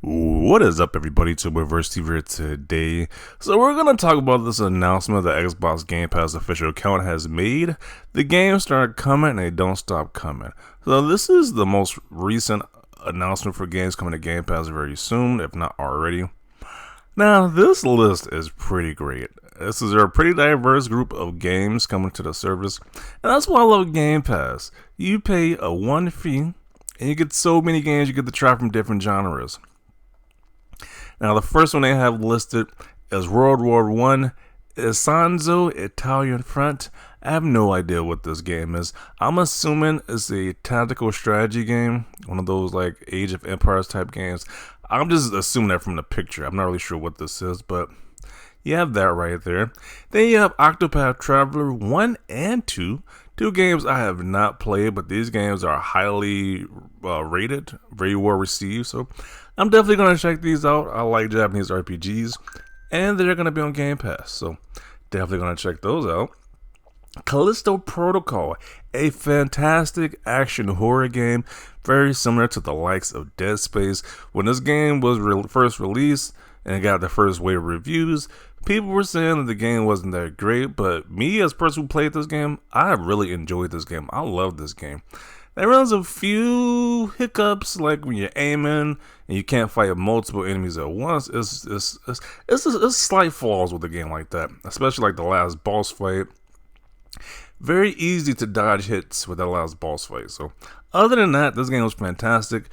What is up, everybody? It's Reverse TV here today. So we're gonna talk about this announcement that Xbox Game Pass official account has made. The games start coming and they don't stop coming. So this is the most recent announcement for games coming to Game Pass very soon, if not already. Now this list is pretty great. This is a pretty diverse group of games coming to the service, and that's why I love Game Pass. You pay a one fee, and you get so many games you get to try from different genres. Now, the first one they have listed is World War I. Isanzo Italian Front. I have no idea what this game is. I'm assuming it's a tactical strategy game, one of those like Age of Empires type games. I'm just assuming that from the picture. I'm not really sure what this is, but you have that right there. Then you have Octopath Traveler 1 and 2. Two games I have not played, but these games are highly rated, very well received. So I'm definitely going to check these out. I like Japanese RPGs, and they're going to be on Game Pass. So definitely going to check those out. Calisto Protocol, a fantastic action horror game, very similar to the likes of Dead Space. When this game was first released and it got the first wave of reviews, people were saying that the game wasn't that great, but me as a person who played this game, I really enjoyed this game. I love this game. There runs a few hiccups, like when you're aiming and you can't fight multiple enemies at once. It's slight flaws with a game like that, especially like the last boss fight. Very easy to dodge hits with that last boss fight. So other than that, this game was fantastic.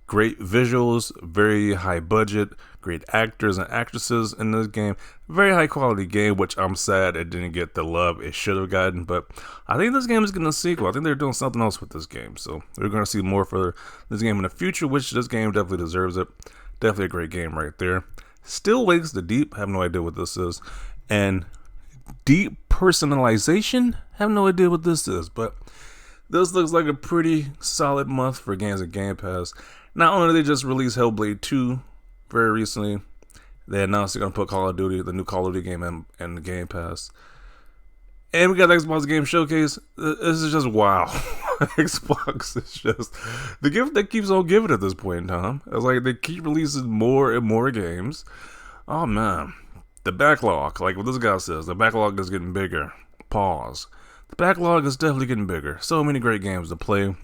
Great visuals, very high budget, great actors and actresses in this game. Very high quality game, which I'm sad it didn't get the love it should have gotten. But I think this game is getting a sequel. I think they're doing something else with this game. So we're going to see more for this game in the future, which this game definitely deserves it. Definitely a great game right there. Still Wakes the Deep. I have no idea what this is. And Deep Personalization. I have no idea what this is. But this looks like a pretty solid month for games at Game Pass. Not only did they just release Hellblade 2 very recently, they announced they're going to put Call of Duty, the new Call of Duty game, in the Game Pass. And we got the Xbox Game Showcase. This is just wow. Xbox is just the gift that keeps on giving at this point in time. It's like they keep releasing more and more games. Oh man. The backlog, like what this guy says, the backlog is getting bigger. Pause. The backlog is definitely getting bigger. So many great games to play.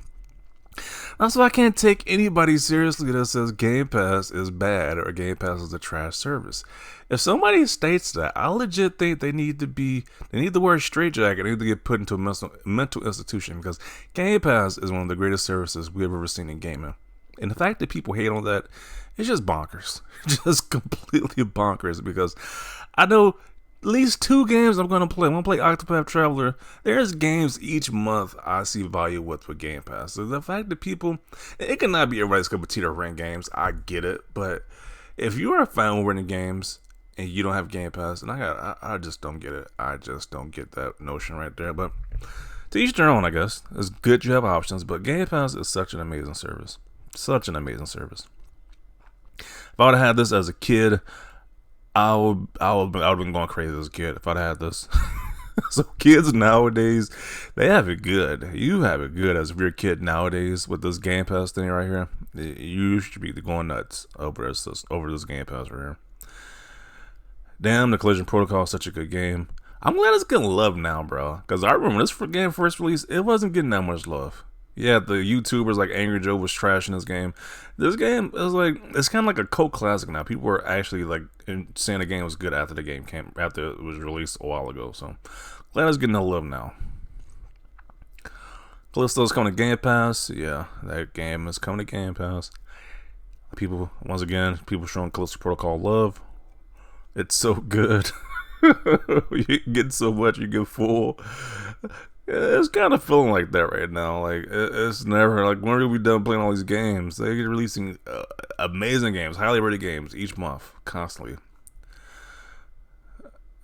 That's why I can't take anybody seriously that says Game Pass is bad or Game Pass is a trash service. If somebody states that, I legit think they need to wear a straitjacket. They need to get put into a mental institution, because Game Pass is one of the greatest services we've ever seen in gaming. And the fact that people hate on that, it's just bonkers. Just completely bonkers, because I know at least two games I'm going to play. I'm going to play Octopath Traveler. There's games each month I see value with Game Pass. So the fact that people, it cannot be everybody's cup of tea to rent games. I get it. But if you are a fan of renting games and you don't have Game Pass, and I just don't get it. I just don't get that notion right there. But to each their own, I guess. It's good you have options, but Game Pass is such an amazing service. Such an amazing service. If I would have had this as a kid, I would have been going crazy as a kid if I'd had this. So kids nowadays, they have it good. You have it good as if you're a kid nowadays with this Game Pass thing right here. You should be going nuts over this Game Pass right here. Damn, the Collision Protocol is such a good game. I'm glad it's getting love now, bro. Because I remember this game first released, it wasn't getting that much love. Yeah, the YouTubers like Angry Joe was trashing this game. This game is like, it's kind of like a cult classic now. People were actually like saying the game was good after it was released a while ago. So glad it's getting no love now. Calisto's coming to Game Pass. Yeah, that game is coming to Game Pass. People showing Calisto Protocol love. It's so good. You get so much, you get full. It's kind of feeling like that right now. Like it's never like, when are we done playing all these games? They get releasing amazing games, highly rated games each month, constantly.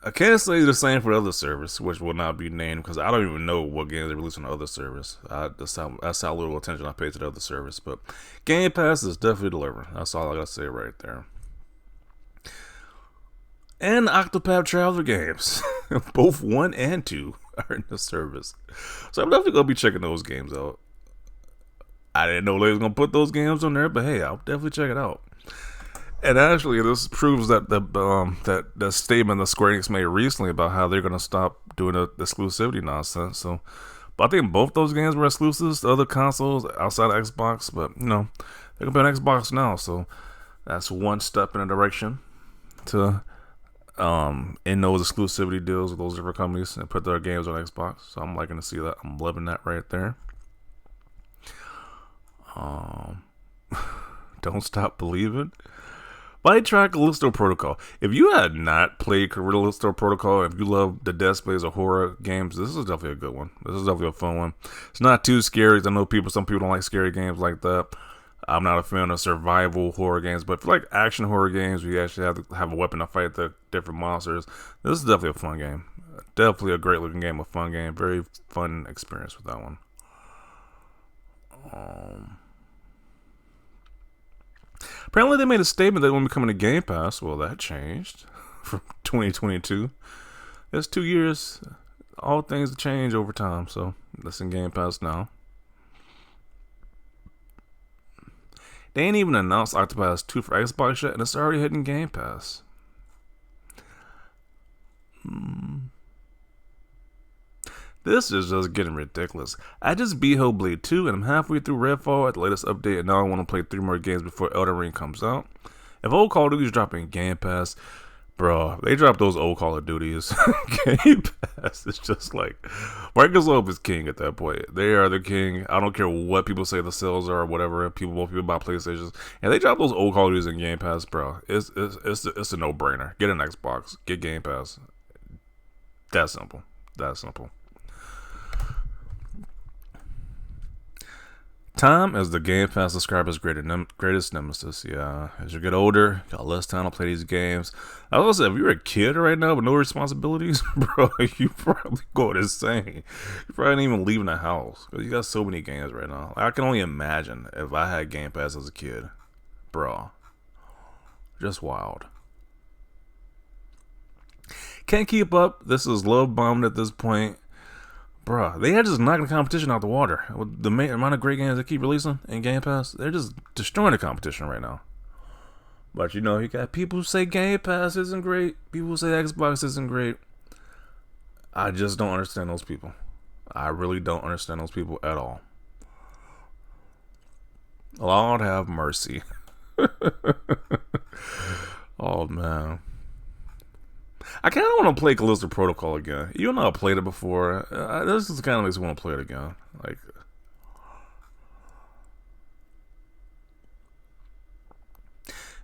I can't say the same for the other service, which will not be named, because I don't even know what games they release on the other service. That's how little attention I pay to the other service. But Game Pass is definitely delivering. That's all I gotta say right there. And Octopath Traveler games, both 1 and 2. Are in the service. So I'm definitely going to be checking those games out. I didn't know they was going to put those games on there, but hey, I'll definitely check it out. And actually, this proves that the statement that Square Enix made recently about how they're gonna stop doing the exclusivity nonsense. So, but I think both those games were exclusives to other consoles outside of Xbox. But you know, they're gonna be on Xbox now, so that's one step in a direction to end those exclusivity deals with those different companies and put their games on Xbox. So I'm liking to see that. I'm loving that right there. Don't stop believing. But I tried Calisto Protocol. If you had not played Calisto Protocol, if you love the Dead Space or horror games, this is definitely a good one. This is definitely a fun one. It's not too scary. I know some people don't like scary games like that. I'm not a fan of survival horror games, but for like action horror games, where you actually have to have a weapon to fight the different monsters, this is definitely a fun game. Definitely a great looking game, a fun game. Very fun experience with that one. Apparently, they made a statement that it won't be coming to Game Pass. Well, that changed from 2022. It's 2 years. All things change over time, so that's in Game Pass now. They ain't even announced Octopath 2 for Xbox yet, and it's already hitting Game Pass. This is just getting ridiculous. I just beat Hellblade 2 and I'm halfway through Redfall at the latest update, and now I want to play 3 more games before Elden Ring comes out. If old Call of Duty is dropping Game Pass, bro, they dropped those old Call of Duties. Game Pass is just like, Microsoft is king at that point. They are the king. I don't care what people say the sales are or whatever. Most people buy PlayStations, and they drop those old Call of Duties in Game Pass, bro. It's a no-brainer. Get an Xbox. Get Game Pass. That simple. That simple. Time is the Game Pass subscriber's greatest nemesis. Yeah, as you get older, you got less time to play these games. I was gonna say, if you're a kid right now with no responsibilities, bro, you probably going insane. You probably ain't even leaving the house because you got so many games right now. I can only imagine if I had Game Pass as a kid, bro. Just wild. Can't keep up. This is love bombed at this point. Bruh, they are just knocking the competition out the water. With the amount of great games they keep releasing in Game Pass, they're just destroying the competition right now. But you know, you got people who say Game Pass isn't great. People who say Xbox isn't great. I just don't understand those people. I really don't understand those people at all. Lord have mercy. Oh, man. I kind of want to play Calisto Protocol again. You know I played it before. This just kind of makes me want to play it again. Like,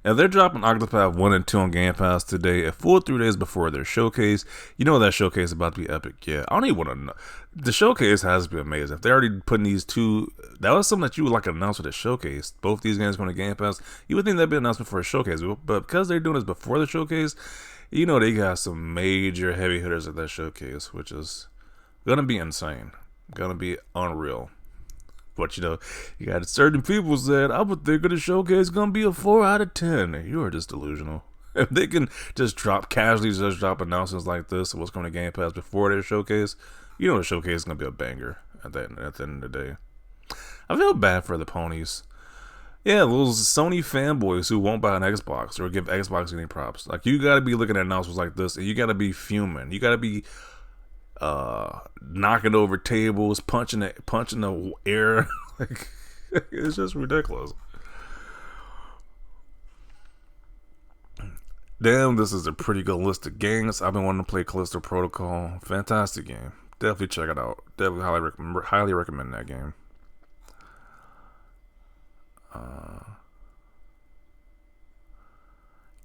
if they're dropping Octopath 1 and 2 on Game Pass today, a full 3 days before their showcase, you know that showcase is about to be epic. Yeah, I don't even want to know. The showcase has to be amazing. If they're already putting these two, that was something that you would like to announce with a showcase. Both these games going to Game Pass, you would think that'd be an announcement for a showcase. But because they're doing this before the showcase, you know they got some major heavy hitters at that showcase, which is gonna be insane, gonna be unreal. But you know, you got certain people said, "I would think of the showcase gonna be a 4 out of 10." You are just delusional. If they can just drop announcements like this of what's going to Game Pass before their showcase, you know the showcase is gonna be a banger at the end of the day. I feel bad for the ponies. Yeah, those Sony fanboys who won't buy an Xbox or give Xbox any props. Like, you gotta be looking at announcements like this, and you gotta be fuming. You gotta be knocking over tables, punching the air. Like, it's just ridiculous. Damn, this is a pretty good list of games. I've been wanting to play Callisto Protocol. Fantastic game. Definitely check it out. Definitely highly recommend that game.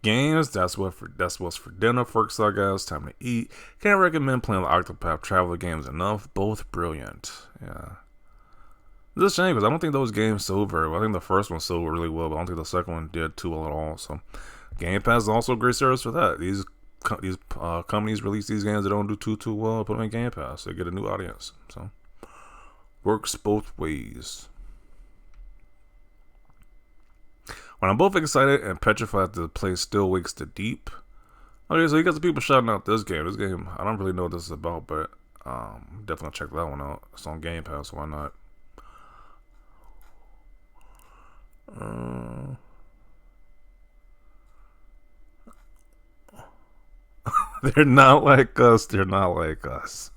Games, that's what's for dinner, folks. I guess time to eat. Can't recommend playing the Octopath Traveler games enough. Both brilliant. Yeah, it's a shame because I don't think those games sold very well. I think the first one sold really well, but I don't think the second one did too well at all. So, Game Pass is also a great service for that. These companies release these games that don't do too well, put them in Game Pass. They get a new audience. So, works both ways. When I'm both excited and petrified to play Still Wakes the Deep. Okay, so you got some people shouting out this game. This game, I don't really know what this is about, but definitely check that one out. It's on Game Pass, why not? They're not like us. They're not like us.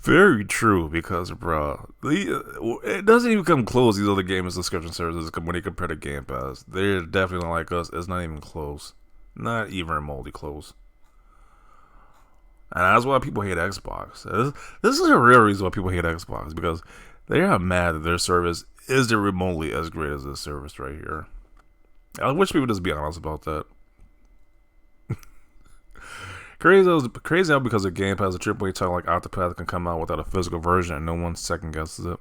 Very true, because, bro, it doesn't even come close. These other gaming subscription services, when they compare to Game Pass, they're definitely not like us. It's not even close. Not even remotely close. And that's why people hate Xbox. This is a real reason why people hate Xbox, because they are mad that their service isn't remotely as great as this service right here. I wish people would just be honest about that. Crazy how because a Game Pass, a AAA title like Octopath can come out without a physical version and no one second guesses it.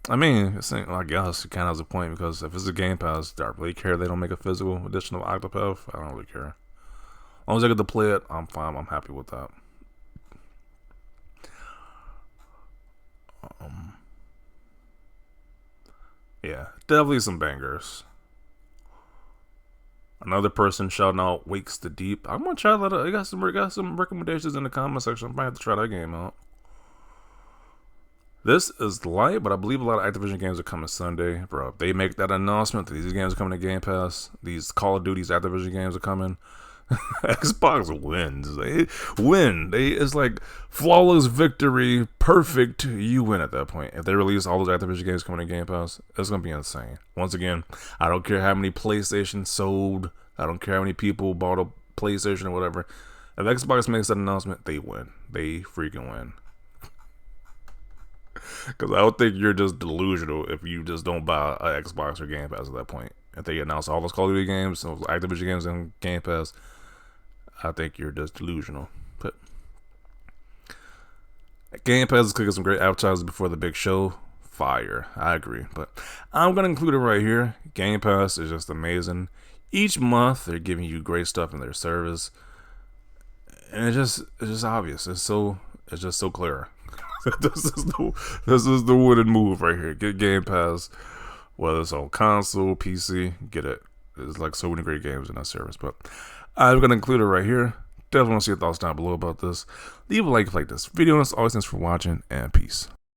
I mean, I guess it kind of has a point, because if it's a Game Pass, do I really care they don't make a physical edition of Octopath? I don't really care. As long as I get to play it, I'm fine. I'm happy with that. Yeah, definitely some bangers. Another person shouting out Wakes the Deep. I'm gonna try that out. I got some recommendations in the comment section. I might have to try that game out. This is light, but I believe a lot of Activision games are coming Sunday, bro. If they make that announcement that these games are coming to Game Pass, these Call of Duty's Activision games are coming, Xbox wins. They win. It's like flawless victory, perfect. You win at that point. If they release all those Activision games coming to Game Pass, it's gonna be insane. Once again, I don't care how many PlayStations sold. I don't care how many people bought a PlayStation or whatever. If Xbox makes that announcement, they win. They freaking win. Because I don't think you're just delusional if you just don't buy an Xbox or Game Pass at that point. If they announce all those Call of Duty games, those Activision games in Game Pass, I think you're just delusional. But Game Pass is clicking some great advertising before the big show. Fire. I agree. But I'm going to include it right here. Game Pass is just amazing. Each month, they're giving you great stuff in their service. And it's just obvious. It's just so clear. this is the wooden move right here. Get Game Pass, whether it's on console, PC, get it. There's like so many great games in that service. But I'm gonna include it right here. Definitely want to see your thoughts down below about this. Leave a like if you like this video. And as always, thanks for watching, and peace.